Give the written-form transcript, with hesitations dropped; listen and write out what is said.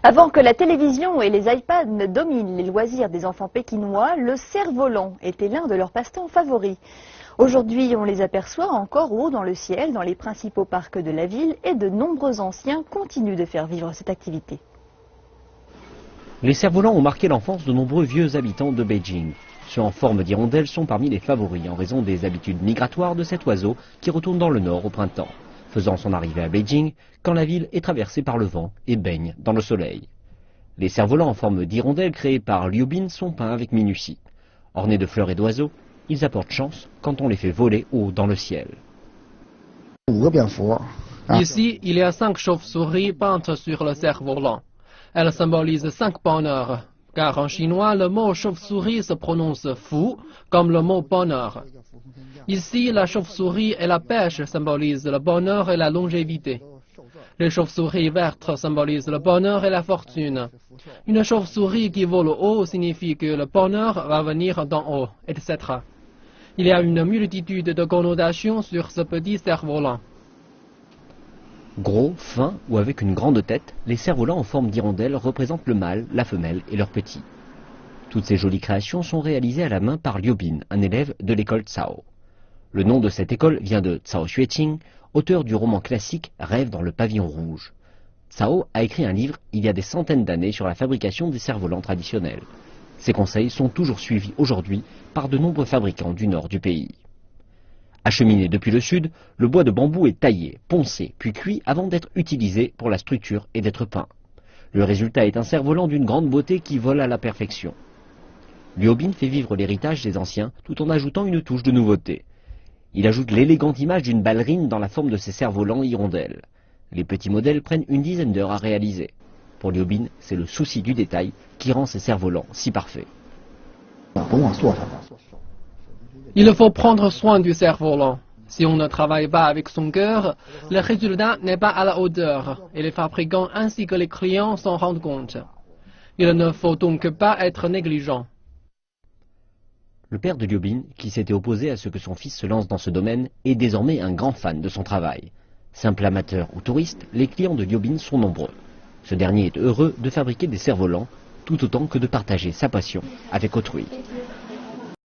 Avant que la télévision et les iPads ne dominent les loisirs des enfants pékinois, le cerf-volant était l'un de leurs passe-temps favoris. Aujourd'hui, on les aperçoit encore haut dans le ciel, dans les principaux parcs de la ville, et de nombreux anciens continuent de faire vivre cette activité. Les cerfs-volants ont marqué l'enfance de nombreux vieux habitants de Beijing. Ceux en forme d'hirondelle sont parmi les favoris en raison des habitudes migratoires de cet oiseau qui retourne dans le nord au printemps, faisant son arrivée à Beijing quand la ville est traversée par le vent et baigne dans le soleil. Les cerfs-volants en forme d'hirondelle créés par Liu Bin sont peints avec minutie. Ornés de fleurs et d'oiseaux, ils apportent chance quand on les fait voler haut dans le ciel. Ici, il y a 5 chauves-souris peintes sur le cerf-volant. Elles symbolisent 5 bonheurs, car en chinois, le mot chauve-souris se prononce fou, comme le mot bonheur. Ici, la chauve-souris et la pêche symbolisent le bonheur et la longévité. Les chauves-souris vertes symbolisent le bonheur et la fortune. Une chauve-souris qui vole haut signifie que le bonheur va venir d'en haut, etc. Il y a une multitude de connotations sur ce petit cerf-volant. Gros, fins ou avec une grande tête, les cerfs-volants en forme d'hirondelle représentent le mâle, la femelle et leurs petits. Toutes ces jolies créations sont réalisées à la main par Liu Bin, un élève de l'école Cao. Le nom de cette école vient de Cao Xueqing, auteur du roman classique Rêve dans le pavillon rouge. Cao a écrit un livre il y a des centaines d'années sur la fabrication des cerfs-volants traditionnels. Ses conseils sont toujours suivis aujourd'hui par de nombreux fabricants du nord du pays. Acheminé depuis le sud, le bois de bambou est taillé, poncé, puis cuit avant d'être utilisé pour la structure et d'être peint. Le résultat est un cerf-volant d'une grande beauté qui vole à la perfection. Liu Bin fait vivre l'héritage des anciens tout en ajoutant une touche de nouveauté. Il ajoute l'élégante image d'une ballerine dans la forme de ces cerfs-volants hirondelles. Les petits modèles prennent une dizaine d'heures à réaliser. Pour Liu Bin, c'est le souci du détail qui rend ces cerfs-volants si parfaits. Il faut prendre soin du cerf-volant. Si on ne travaille pas avec son cœur, le résultat n'est pas à la hauteur et les fabricants ainsi que les clients s'en rendent compte. Il ne faut donc pas être négligent. Le père de Liu Bin, qui s'était opposé à ce que son fils se lance dans ce domaine, est désormais un grand fan de son travail. Simple amateur ou touriste, les clients de Liu Bin sont nombreux. Ce dernier est heureux de fabriquer des cerfs-volants, tout autant que de partager sa passion avec autrui.